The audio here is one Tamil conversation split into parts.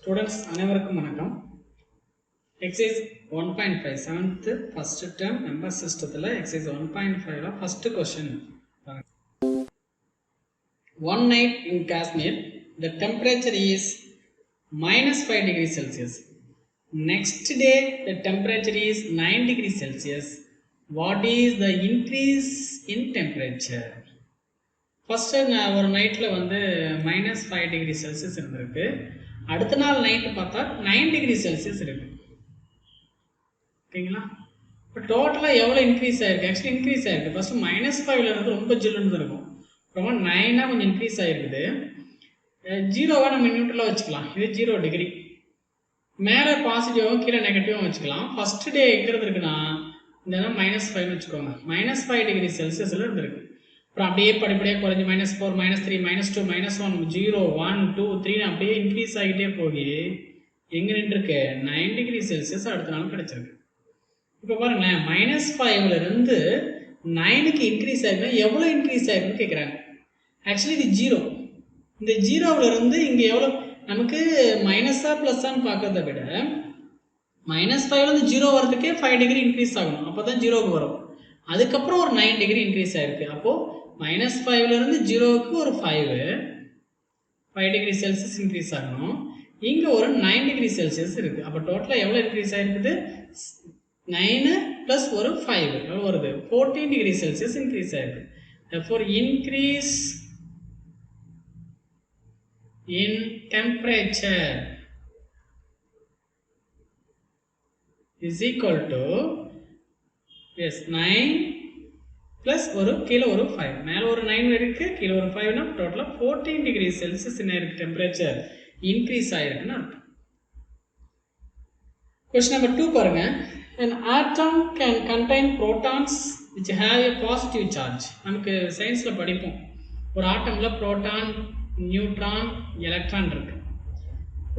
Students, அனைவருக்கும் வணக்கம். Exercise 1.5 7th first term number systemல exercise 1.5ல first question. One night in Kashmir, the temperature is -5 degrees Celsius. Next day, the temperature is 9 degrees Celsius. What is the increase in temperature? First ஒரு நைட்ல -5 degree Celsius இருந்திருக்கு. அடுத்த நாள் நைட்டு பார்த்தா 9 டிகிரி செல்சியஸ் இருக்கு. ஓகேங்களா? இப்போ டோட்டலாக எவ்வளோ இன்க்ரீஸ் ஆயிருக்கு? ஆக்சுவலி இன்க்ரீஸ் ஆயிருக்கு. ஃபர்ஸ்ட் -5ல இருந்து ரொம்ப ஜில்லுன்னு இருக்கும். அப்புறமா 9ஆக கொஞ்சம் இன்க்ரீஸ் ஆயிருக்குது. 0வா நம்ம நியூட்ரலாக வச்சுக்கலாம். இது 0 டிகிரி. மேலே பாசிட்டிவாகவும் கீழே நெகட்டிவாகவும் வச்சுக்கலாம். ஃபர்ஸ்ட் டே எங்கே இருந்திருக்குன்னா இந்த -5ன்னு வச்சுக்கோங்க. -5 டிகிரி செல்சியஸில் இருந்திருக்கு. அப்புறம் அப்படியே படிப்படியாக குறைஞ்சி -4 -3 -2 -1 0 1 2 3 அப்படியே இன்க்ரீஸ் ஆகிட்டே போய் எங்கே நின்றுருக்கு 9 டிகிரி செல்சியஸ் அடுத்த நாள் கிடைச்சிருக்கு. இப்போ பாருங்களேன், -5ல இருந்து 9க்கு இன்க்ரீஸ் ஆகிருக்குன்னா எவ்வளோ இன்க்ரீஸ் ஆகிருக்குன்னு கேட்குறாங்க. ஆக்சுவலி இது 0. இந்த 0ல இருந்து இங்கே எவ்வளோ நமக்கு மைனஸா ப்ளஸ்ஸான்னு பார்க்கறத விட -5லேருந்து 0 வரதுக்கே 5 டிகிரி இன்க்ரீஸ் ஆகணும். அப்போ தான் 0க்கு வரும். அதுக்கப்புறம் ஒரு 9 டிகிரி இன்க்ரீஸ் ஆகிருக்கு. அப்போது -5ல இருந்து 0க்கு ஒரு 5 டிகிரி செல்சியஸ் இன்க்ரீஸ் ஆகணும். இங்கே ஒரு 9 டிகிரி செல்சியஸ் இருக்குது. அப்போ டோட்டலாக எவ்வளோ இன்க்ரீஸ் ஆகிருக்குது? 9 ப்ளஸ் ஒரு 5 எவ்வளோ வருது? 14 டிகிரி செல்சியஸ் இன்க்ரீஸ் ஆகிருக்கு. therefore increase in temperature is equal to 9 plus ஒரு கீழே ஒரு 5. மேலே ஒரு 9 இருக்குது, கீழே ஒரு 5னா டோட்டலாக 14 டிகிரி செல்சியஸ் என்ன இருக்குது? டெம்பரேச்சர் இன்க்ரீஸ் ஆகிருக்குன்னு அர்த்தம். கொஸ்டின் நம்பர் 2 பாருங்க. An atom can contain protons which have a positive charge. நமக்கு சயின்ஸில் படிப்போம். ஒரு ஆட்டமில் புரோட்டான், நியூட்ரான், எலக்ட்ரான் இருக்கு.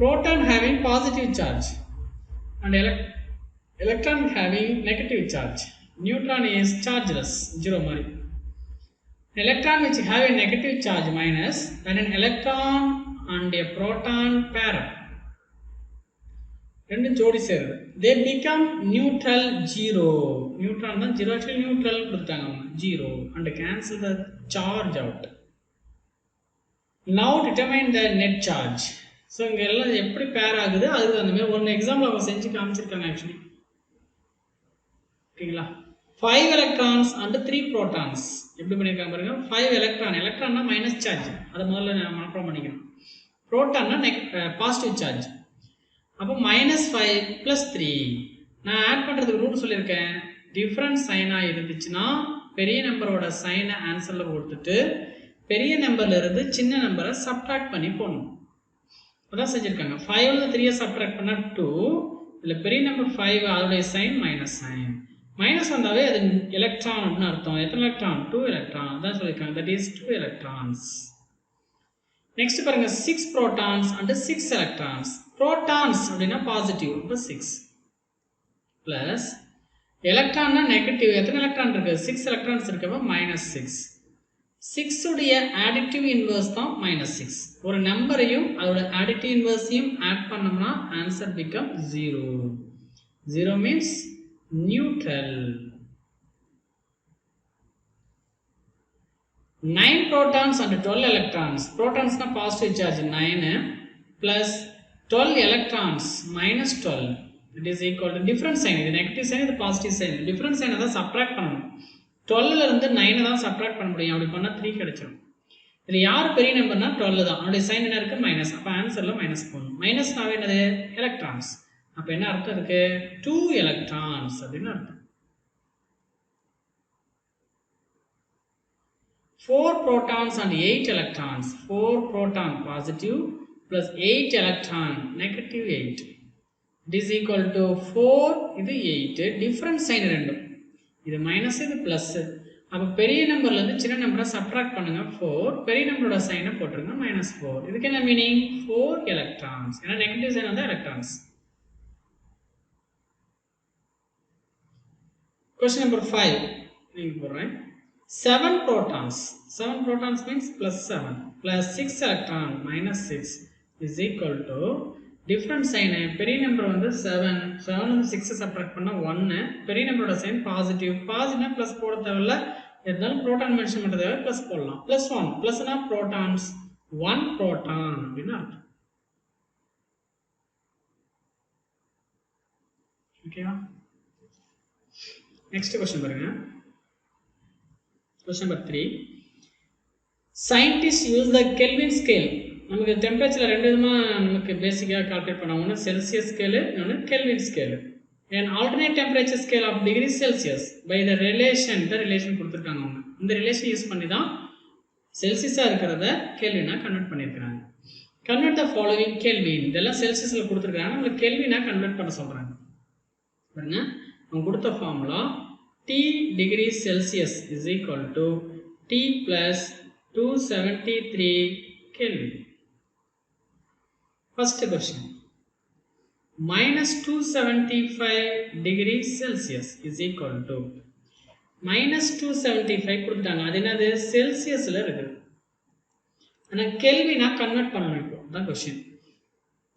Proton having positive charge and electron having negative charge. Neutron is chargeless, 0 மாதிரி. Electron which have a negative charge minus, when an electron and a proton pair up, ரெண்டும் ஜோடி சேருது, they become neutral 0. Neutron தான் 0, actually neutral கொடுத்தாங்க 0 and cancel the charge out. Now determine the net charge. So இங்கே எல்லாம் எப்படி பேர் ஆகுது அதுக்கு அந்த மாதிரி ஒன்று எக்ஸாம்பிள் அவங்க செஞ்சு காமிச்சிருக்காங்க ஆக்சுவலி. ஓகேங்களா? 5 electrons and 3 protons. எப்படி பண்ணியிருக்காங்க பாருங்க. 5 electron, எலக்ட்ரான்னா மைனஸ் சார்ஜ், அதை முதல்ல நான் மனப்பாடம் பண்ணிக்கணும். புரோட்டான்னா பாசிட்டிவ் சார்ஜ். அப்போ -5 + 3 நான் ஆட் பண்ணுறதுக்கு ரூல் சொல்லியிருக்கேன். டிஃப்ரெண்ட் சைனாக இருந்துச்சுன்னா பெரிய நம்பரோட சைனை ஆன்சரில் கொடுத்துட்டு பெரிய நம்பர்ல இருந்து சின்ன நம்பரை சப்ட்ராக்ட் பண்ணி போடணும். அதான் செஞ்சுருக்காங்க. 5ல 3 சப்ட்ராக்ட் பண்ணால் 2, இதில் பெரிய நம்பர் 5 அதோடைய சைன் மைனஸ் சைன். மைனஸ் வந்தாவே அது எலக்ட்ரான் அப்படின்னு அர்த்தம். எத்தனை எலக்ட்ரான்? 2 எலக்ட்ரான். அதான் சொல்லியிருக்காங்க. That is 2 electrons. நெக்ஸ்ட் பாருங்க, 6 protons and 6 electrons. புரோட்டான்ஸ் அப்படின்னா பாசிட்டிவ், அப்போ 6 பிளஸ் எலக்ட்ரான்னா நெகட்டிவ். எத்தனை எலக்ட்ரான் இருக்கு? 6 எலக்ட்ரான்ஸ் இருக்கப்போ -6. 6 உடைய ஆடிட்டிவ் இன்வர்ஸ் தான் -6. ஒரு நம்பரையும் அதோட ஆடிட்டிவ் இன்வர்ஸையும் ஆட் பண்ணோம்னா answer become 0. 0 means neutral. 9 protons and 12 electrons. Protons na positive charge 9 plus 12 electrons minus 12. It is equal to different sign. இது negative sign, இது positive sign. Different sign தான் subtract பண்ணணும். 12ல இருந்து 9 தான் subtract பண்ண முடியும். அப்படி பண்ணா 3 கிடைச்சிடும். இது யார் பெரிய நம்பர்னா 12 தான். அதோட சைன் என்ன இருக்கு? மைனஸ். அப்போ ஆன்சர்ல மைனஸ் போடணும். மைனஸ்னாவே என்னது? எலக்ட்ரான்ஸ். அப்போ என்ன அர்த்தம் இருக்கு? 2 electrons அப்படின்னு அர்த்தம். 4 protons and 8 electrons. 4 proton positive plus 8 electron negative 8. It is equal to 4, இது 8. டிஃப்ரெண்ட் சைன் ரெண்டும். இது மைனஸ், இது பிளஸ். அப்போ பெரிய நம்பர்ல இருந்து சின்ன நம்பரை சப்ட்ராக்ட் பண்ணுங்க 4. பெரிய நம்பரோட சைனை போட்டுருங்க -4. இதுக்கு என்ன மீனிங்? 4 electrons. ஏன்னா நெகட்டிவ் சைன் வந்து எலக்ட்ரான்ஸ். Question number 5. நீங்க போடுறேன். 7 protons. 7 protons means +7 plus 6 electron -6 is equal to different sign பெரிய நம்பர் வந்து 7 7 6 சப்ட்ராக்ட் பண்ணால் 1 பெரிய நம்பரோட சைன் பாசிட்டிவ் ப்ளஸ் போட தேவையில்ல இருந்தாலும் ப்ரோட்டான் மென்ஷன் பண்ணுறதுக்காக ப்ளஸ் போடலாம் +1 ப்ளஸ்னா ப்ரோட்டான்ஸ் 1 ப்ரோட்டான் அப்படின்னு அர்த்தம் ஓகேவா நெக்ஸ்ட் கொஸ்டின் பாருங்க question number 3 scientists use the Kelvin scale நமக்கு டெம்பரேச்சர்ல ரெண்டு விதமா நமக்கு பேசிக்கா கால்குலேட் பண்ணுவாங்க ஒன்று செல்சியஸ் ஸ்கேலு இன்னொன்று kelvin scale an alternate temperature scale of degree Celsius by the relation கொடுத்துருக்காங்க அவங்க இந்த ரிலேஷன் யூஸ் பண்ணி தான் செல்சியஸா இருக்கிறத கெல்வினா கன்வெர்ட் பண்ணியிருக்காங்க கன்வெர்ட் த ஃபாலோவிங் கெல்வின் இதெல்லாம் செல்சியஸ்ல கொடுத்துருக்காங்க நம்மளுக்கு கெல்வினா கன்வெர்ட் பண்ண சொல்றாங்க பாருங்க அவங்க கொடுத்த formula T degree Celsius is equal to T plus 273 Kelvin. First question. Minus 275 degrees Celsius is equal to minus 275 கொடுத்துட்டாங்க அது என்னது செல்சியஸ்ல இருக்கு ஆனா கெல்வினா கன்வெர்ட் பண்ணணும் இப்போ அதான் क्वेश्चन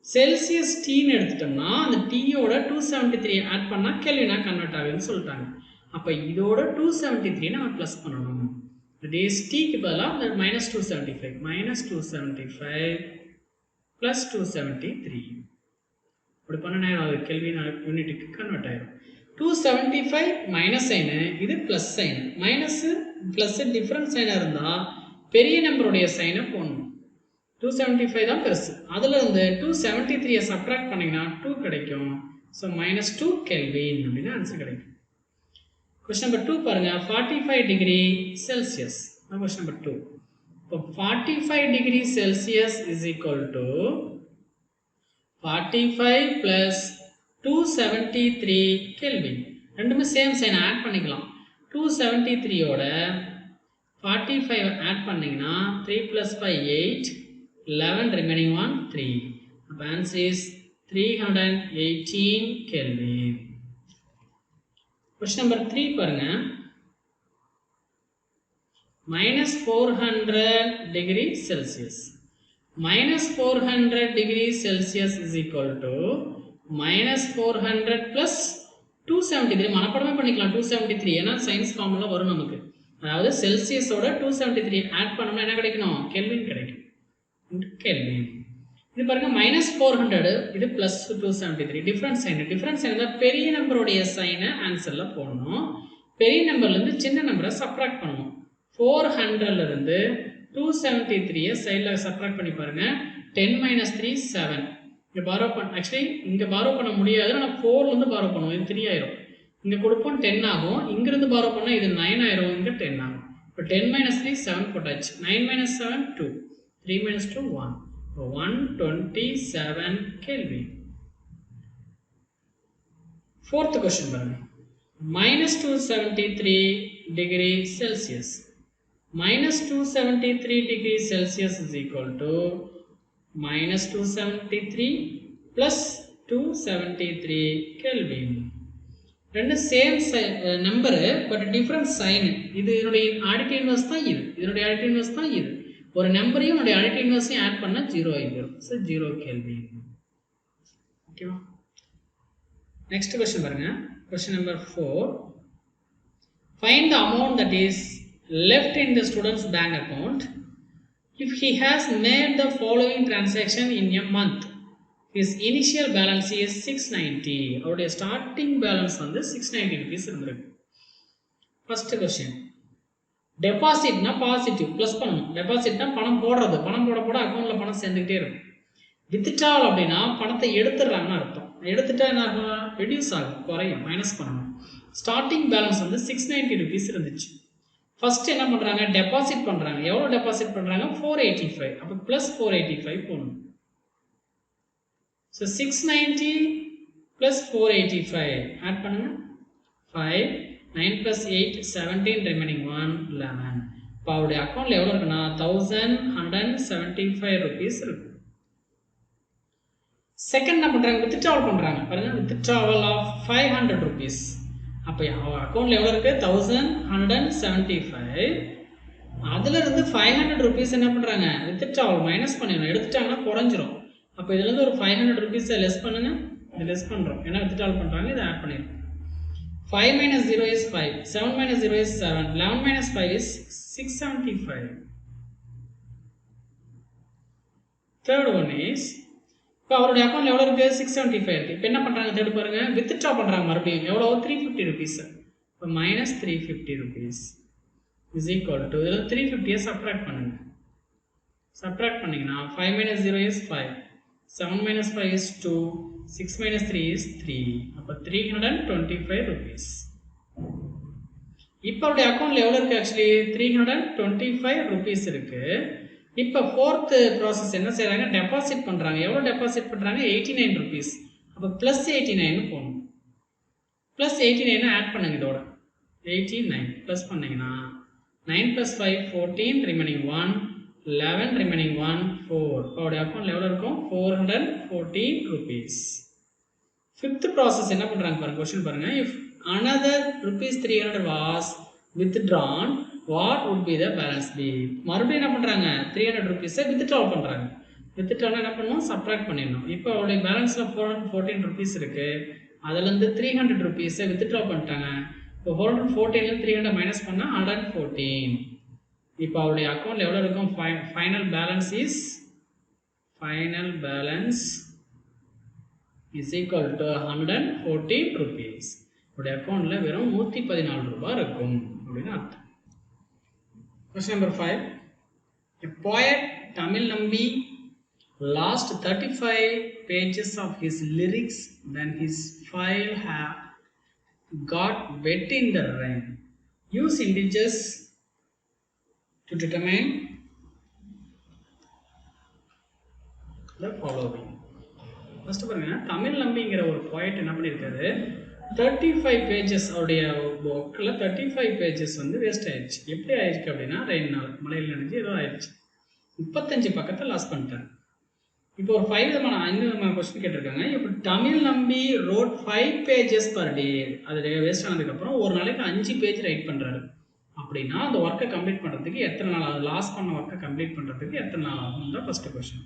செல்சியஸ் T ன்னு எடுத்துட்டோம்னா அந்த T யோட 273 ஆட் பண்ணா கெல்வினா கன்வெர்ட் ஆகுதுன்னு சொல்லிட்டாங்க அப்ப இதோட 273 நம்ம ப்ளஸ் பண்ணணும் that is T க்கு பதிலா அந்த -275 plus 273 இப்படி பண்ணனா அது கெல்வின் யூனிட்டுக்கு கன்வெர்ட் ஆயிடும் 275 மைனஸ் சைன் இது plus sign minus plus difference சைனா இருந்தா பெரிய நம்பருடைய சைனை போடணும் 275 தான் பெருசு அதுல இருந்து 273 சப்ட்ராக்ட் பண்ணீங்கன்னா 2 கிடைக்கும் சோ -2 கெல்வின் அப்படினா ஆன்சர் கிடைக்கும் क्वेश्चन नंबर 2 பாருங்க 45 டிகிரி செல்சியஸ் क्वेश्चन नंबर 2 இப்போ 45 degree Celsius is equal to 45 plus 273 kelvin ரெண்டுமே சேம் சைன் ஆட் பண்ணிக்கலாம் 273 ஓட 45 ஆட் பண்ணீங்கன்னா 3 plus 5 8 11 remaining one 3 அப்ப answer is 318 Kelvin question number 3 பாருங்க -400 degree Celsius -400 degree Celsius is equal to -400 plus 273 மனப்பாடமே பண்ணிக்கலாம் 273 ஏனா சயின்ஸ் ஃபார்முலா வரும் நமக்கு அதாவது செல்சியஸோட 273 ஆட் பண்ணோம்னா என்ன கிடைக்கும் கெல்வின் கிடைக்கும் கெல்வின் இது பாருங்க -400 இது +273 டிஃபரன்ஸ் சைன் தான் பெரிய நம்பரோட சைனை ஆன்சர்ல போடணும் பெரிய நம்பர்ல இருந்து சின்ன நம்பரை சப்ட்ராக்ட் பண்ணனும் 400 ல இருந்து 273 சைடுல சப்ட்ராக்ட் பண்ணி பாருங்க 10 - 3 7 இங்க பாரோ பண்ண एक्चुअली இங்க பாரோ பண்ண முடியாது நான் 4 ல இருந்து பாரோ பண்ணுவோம் இது 3 ஆயிரும் இங்க கொடுப்போம் 10 ஆகும் இங்க இருந்து பாரோ பண்ணா இது 9 ஆயிரும் இங்க 10 ஆகும் இப்போ 10 - 3 7 போட்டாச்சு 9 - 7 2 3 - 2 1 127 Kelvin fourth question பாருங்க -273 degree Celsius -273 degree Celsius is equal to -273 plus 273 Kelvin ரெண்டு same number but different sign இது இதனுடைய ஆடிட்டிவ் இன்வெர்ஸ் தான் இது இதனுடைய ஆடிட்டிவ் இன்வெர்ஸ் தான் இது ஒரு நம்பரையும் அதனுடைய ஆடிட்டிவ் இன்வெர்ஸையும் ஆட் பண்ணா 0 ஆயிடும் சோ 0 Kelvin ஓகேவா நெக்ஸ்ட் क्वेश्चन பாருங்க question number 4 find the amount that is left in the student's bank account if he has made the following transaction in a month his initial balance is 690 அவருடைய starting balance வந்து 690 rupees இருந்திருக்கு first question deposit na positive plus பண்ணனும் deposit na பணம் போடுறது பணம் போட போட அக்கவுண்ட்ல பணம் சேர்ந்துட்டே இருக்கும் withdrawal அப்படினா பணத்தை எடுத்துறாங்கன்னு அர்த்தம் எடுத்துட்டா என்ன ஆகும் ரெடியூஸ் ஆகும் குறையும் மைனஸ் பண்ணனும் ஸ்டார்டிங் பேலன்ஸ் வந்து 690 rupees இருந்துச்சு ஃபர்ஸ்ட் என்ன பண்றாங்க டெபாசிட் பண்றாங்க எவ்வளவு டெபாசிட் பண்றாங்க 485 அப்ப plus 485 போடணும் so 690 plus 485 ஆட் பண்ணுங்க 5 9 plus 8 17 remaining 1 11 இப்போ அவருடைய அக்கவுண்ட்ல எவ்வளவு இருக்குன்னா 1175 rupees இருக்கு செகண்ட் என்ன பண்றாங்க withdrawal பண்றாங்க பாருங்க withdrawal of 500 rupees அப்ப அக்கவுண்ட்ல எவ்வளவு இருக்கு 1175 அதுல இருந்து 500 rupees என்ன பண்றாங்க withdrawal மைனஸ் பண்ணிடணும் எடுத்துட்டாங்கன்னா குறைஞ்சிரும் அப்போ இதுலேருந்து ஒரு 500 rupees லெஸ் பண்ணுங்க. இது லெஸ் பண்ணுறோம் ஏன்னா வித்ட்ரால் பண்ணுறாங்க, இதை ஆட் பண்ணிடுறோம். 5 minus 0 is 5, 7 minus 0 is 7, 11 minus 5 is 675. Third one is, இப்போ அவருடைய அக்கௌண்ட்ல எவ்வளோ இருக்குது? 675 இருக்குது. இப்போ என்ன பண்ணுறாங்க? தேர்ட் பாருங்க, வித்ட்ரா பண்ணுறாங்க மறுபடியும். எவ்வளோ? 350 rupees. இப்போ minus 350 rupees is equal to, இதில் 350 சப்ட்ராக்ட் பண்ணுங்க. சப்ட்ராக்ட் பண்ணிங்கன்னா 5 minus 0 is 5, 7 minus 5 is 2, 6 minus 3 is 3. அப்போ 325 rupees. இப்போ அவருடைய அக்கௌண்ட்ல எவ்வளோ இருக்குது? ஆக்சுவலி 325 rupees இருக்குது. இப்போ ஃபோர்த் ப்ராசஸ் என்ன செய்கிறாங்க? டெபாசிட் பண்ணுறாங்க. எவ்வளோ டெபாசிட் பண்ணுறாங்க? 89 rupees. அப்போ ப்ளஸ் 89 போகணும். ப்ளஸ் 89 ஆட் பண்ணுங்க. இதோட 89 ப்ளஸ் பண்ணிங்கன்னா 9 + 5 14, ரிமைனிங் 1, 11, ரிமைனிங் 1, 4. அவருடைய அக்கௌண்ட்ல எவ்வளோ இருக்கும்? 414 rupees. ஃபிஃப்த் ப்ராசஸ் என்ன பண்ணுறாங்க பாருங்க. கொஸ்டின் பாருங்க. If another ₹300 was withdrawn, what would be the balance be? மறுபடியும் என்ன பண்ணுறாங்க? 300 rupees வித்ட்ரால் பண்ணுறாங்க. வித்ட்ரால் என்ன பண்ணணும்? சப்ட்ராக்ட் பண்ணிடணும். இப்போ அவருடைய பேலன்ஸில் 414 rupees இருக்குது. அதுலேருந்து 300 rupees வித்ட்ரால் பண்ணிட்டாங்க. இப்போ 414 300 மைனஸ் பண்ணால் 114. இப்போ அவருடைய அக்கௌண்ட்ல எவ்வளோ இருக்கும்? Final balance is equal to 114 rupees. அவருடைய அக்கௌண்ட்ல வெறும் 114 ரூபாய் இருக்கும் அப்படின்னு அர்த்தம். Question number 5. A poet Tamil Nambi lost 35 pages of his lyrics when his file got wet in the rain. Use integers to determine the following. First பாருங்க, தமிழ் நம்பிங்கிற ஒரு போய்ட் என்ன பண்ணியிருக்காரு? 35 பேஜஸ் அவருடைய புக்கில் 35 பேஜஸ் வந்து வேஸ்ட் ஆயிடுச்சு. எப்படி ஆயிடுச்சு அப்படின்னா, ரெயினால் மழையில் நினைஞ்சு ஏதோ ஆயிடுச்சு. 35 பக்கத்தை லாஸ் பண்ணிட்டாங்க. இப்போ ஒரு 5 விதமான கொஸ்டின் கேட்டிருக்காங்க. இப்போ தமிழ் நம்பி ரோட் 5 pages per day. அது வேஸ்ட் ஆனதுக்கப்புறம் ஒரு நாளைக்கு 5 பேஜ் ரைட் பண்ணுறாரு அப்படின்னா அந்த ஒர்க்கை கம்ப்ளீட் பண்ணுறதுக்கு எத்தனை நாள் ஆகும்? லாஸ் பண்ண ஒர்க்கை கம்ப்ளீட் பண்ணுறதுக்கு எத்தனை நாள் ஆகும் தான் ஃபர்ஸ்ட் கொஸ்டின்.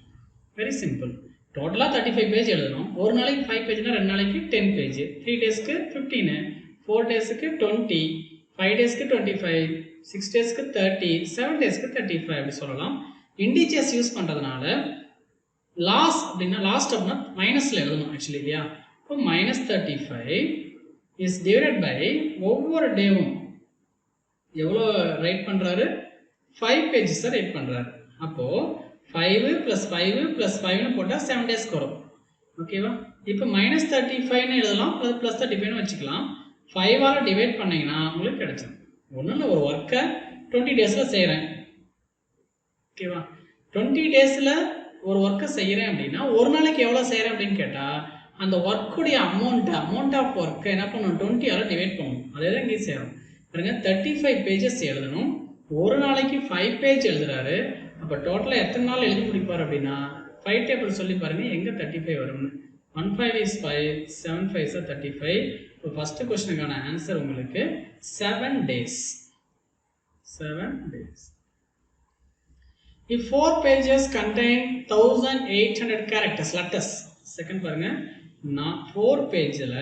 Very simple. டோட்டலாக 35 பேஜ் எழுதணும். ஒரு நாளைக்கு 5 பேஜ்னா 2 நாளைக்கு 10 பேஜ், 3 டேஸ்க்கு 15, 4 டேஸ்க்கு 20, 5 டேஸ்க்கு 25, 6 டேஸ்க்கு 30, 7 டேஸ்க்கு 35 அப்படி சொல்லலாம். இண்டிஜர்ஸ் யூஸ் பண்ணுறதுனால லாஸ் அப்படின்னா லாஸ்ட் அப்படின்னா மைனஸில் எழுதணும் ஆக்சுவலி இல்லையா? இப்போ -35 இஸ் டிவைடட் பை ஒவ்வொரு டேவும் எவ்வளோ ரைட் பண்ணுறாரு? 5 பேஜஸ் ரைட் பண்ணுறாரு. அப்போது 5 + 5 + 5 போட்டால் 7 டேஸ்க்கு வரும். ஓகேவா? இப்போ -35 எழுதலாம், +35 வச்சுக்கலாம். 5ஆல் டிவைட் பண்ணிங்கன்னா உங்களுக்கு கிடைச்சிடும். ஒன்றும் இல்லை, ஒரு ஒர்க்கை 20 டேஸில் செய்கிறேன். ஓகேவா? 20 டேஸில் ஒரு ஒர்க்கை செய்கிறேன் அப்படின்னா ஒரு நாளைக்கு எவ்வளோ செய்கிறேன் அப்படின்னு கேட்டால் அந்த ஒர்க்குடைய அமௌண்ட் ஆஃப் ஒர்க்கை என்ன பண்ணணும்? 20ஆல் டிவைட் பண்ணணும். அதே தான் இங்கே செய்யணும். பாருங்க, 35 பேஜஸ் எழுதணும். ஒரு நாளைக்கு 5 பேஜ் எழுதுறாரு. அப்போ டோட்டலாக எத்தனை நாள் எழுதி முடிப்பார் அப்படின்னா 5 டேபிள் சொல்லி பாருங்க எங்கே 35 வரும்னு. 1 5 is 5, 7 5 is 35. இப்போ ஃபர்ஸ்ட் கொஸ்டினுக்கான ஆன்சர் உங்களுக்கு 7 days. 7 days. If 4 pages contain 1800 characters, letters. Second பாருங்க, 4 பேஜில்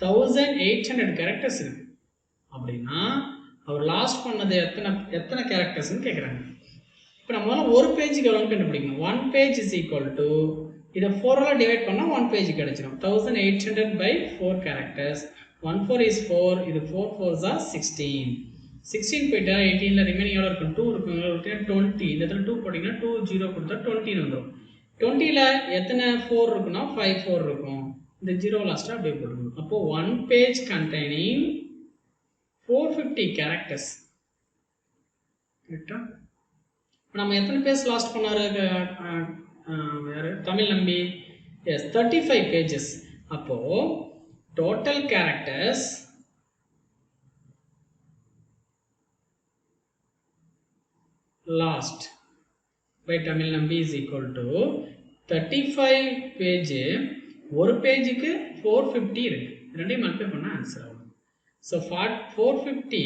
1800 கேரக்டர்ஸ் இருக்கு அப்படின்னா அவர் லாஸ்ட் பண்ணது எத்தனை கேரக்டர்ஸ்ன்னு கேட்குறாங்க. இப்போ நம்ம முதல்ல ஒரு பேஜுக்கு எவ்வளோன்னு கண்டுபிடிக்கணும். 1 page is equal to, இதை 4ஆல் டிவைட் பண்ணால் 1 பேஜ் கிடைச்சிடும். 1800 by 4 characters. 1 4 is 4, இது 4 4s are 16. 16 போயிட்டா 18ல் ரிமைனிங் எவ்வளோ இருக்கும்? 2 இருக்கும். 20. இந்த இடத்துல 2 போட்டிங்கன்னா 2 0 கொடுத்தா 20 வந்துடும். 20ல் எத்தனை 4 இருக்குன்னா 5 4 இருக்கும். இந்த 0 லாஸ்ட்டாக அப்படியே போட்டுக்கணும். அப்போது 1 page containing 450 characters. கரெக்டா? இப்போ நம்ம எத்தனை பேஜ் லாஸ்ட் பண்ணாரு யாரு? தமிழ் நம்பி. Yes, 35 pages. அப்போது total characters lost by Tamil Nambi is equal to 35 page. ஒரு பேஜுக்கு 450 இருக்கு. ரெண்டையும் மல்டிப்ளை பண்ணால் ஆன்சர் ஆகும். So 450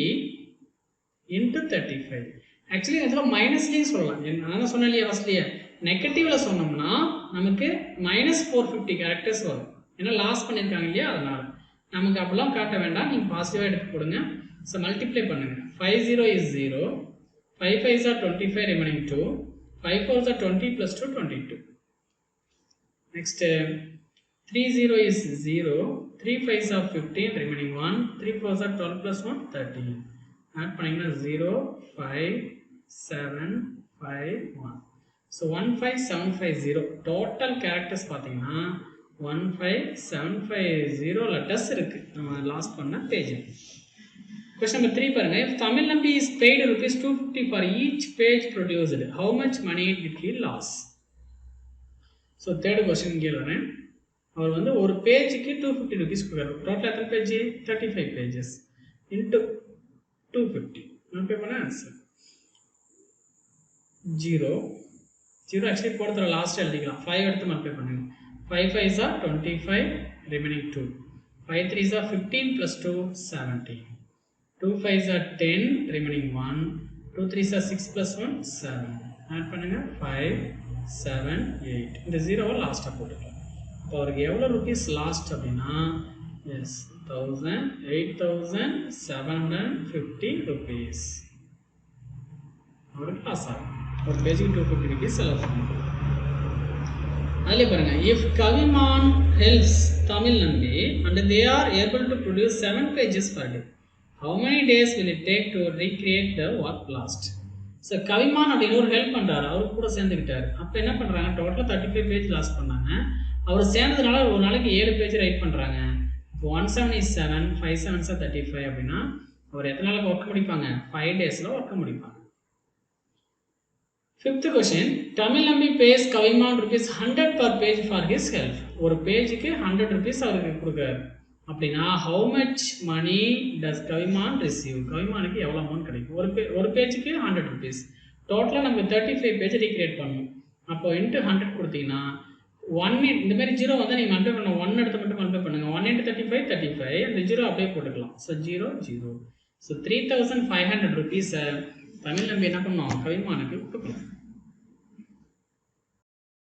into 35. ஆக்சுவலி இதில் மைனஸ்லேயும் சொல்லலாம். நான் சொன்னேன் இல்லையா ஃபர்ஸ்ட்லேயே, நெகட்டிவில் சொன்னோம்னா நமக்கு -450 கேரக்டர்ஸ் வரும். ஏன்னா லாஸ் பண்ணியிருக்காங்க இல்லையா, அதனால் நமக்கு அப்படிலாம் காட்ட வேண்டாம். நீங்கள் பாசிட்டிவாக எடுத்து போடுங்க. ஸோ மல்டிப்ளை பண்ணுங்கள். 5 0 is 0, 5 5s are 25 remaining 2, 5 4s are 20 plus 2 22. Next 3 0 is 0, 3 5s are 15 remaining 1, 3 4s are 12 plus 1 13. Add பண்ணிங்கன்னா 0 5 7 5 1. So 15750 total characters பார்த்தீங்கன்னா 15750 letters இருக்கு. நம்ம லாஸ்ட் பண்ண பேஜ். Question number 3 பாருங்க. If Tamil Nambi is paid rupees 250 for each page produced, how much money did he lose? So third question இங்கே வரேன். அவர் வந்து ஒரு பேஜுக்கு 250 rupees கொடுக்குறாரு. டோட்டல் எத்தனை பேஜ்? 35 pages into 250. மல்டிப்ளை பண்ண ஆன்சர் 0 ஆக்சுவலி போடுற லாஸ்ட் எழுதிக்கலாம். 5 எடுத்து மல்டிப்ளை பண்ணுங்க. 5 5s are 25 remaining 2, 5 3s are 15 plus 2 17, 2 5s are 10 remaining 1, 2 3s are 6 plus 1 7. Add பண்ணுங்க 5 7 8. இந்த 0 லாஸ்ட்டாக போட்டுக்கலாம். இப்போ அவருக்கு எவ்வளோ ருபீஸ் லாஸ்ட் அப்படின்னா எஸ் 8750 rupees அவருக்கு லாஸ் ஆகும். ஒரு பேஜுக்கு 250 rupees செலவு பண்ணுங்க. அதிலே பாருங்க, if Kaviman helps Tamil Nambi and they are able to produce 7 pages per day, how many days will it take to recreate the work lost? So கவிமான் அப்படின்னு ஒரு ஹெல்ப் பண்ணுறாரு, அவரு கூட சேர்ந்துக்கிட்டாரு. அப்போ என்ன பண்ணுறாங்க, டோட்டலாக 35 பேஜ் லாஸ் பண்ணாங்க. அவர் சேர்ந்ததுனால ஒரு நாளைக்கு 7 பேஜ் ரைட் பண்ணுறாங்க. இப்போ 1 7 is 7, 5 7s are 35 அப்படின்னா அவர் எத்தனை நாளுக்கு ஒர்க் முடிப்பாங்க? 5 daysல ஒர்க் முடிப்பாங்க. Fifth question, Tamil Nambi pays Kaviman rupees 100 per page for his help. ஒரு பேஜுக்கு 100 rupees அவருக்கு கொடுக்குறாரு. அப்படின்னா how much money does Kaviman receive? கவிமானுக்கு எவ்வளோ அமௌண்ட் கிடைக்கும்? ஒரு பேஜுக்கு 100 rupees. டோட்டலாக நம்ம 35 பேஜ் ரீக்ரியேட் பண்ணணும். அப்போ இன்ட்டு 100 கொடுத்தீங்கன்னா 1 இந்த மாதிரி 0 வந்து நீங்கள் மல்டிப்ளை பண்ண 1 எடுத்து மட்டும் மல்டிப்ளை பண்ணுங்க. 1 into 35 35, அந்த 0 அப்படியே போட்டுக்கலாம். ஸோ 0 0. ஸோ 3500 rupees தமிழ் நம்பி என்ன பண்ணோம்? கவிமானுக்கு கொடுக்கலாம்.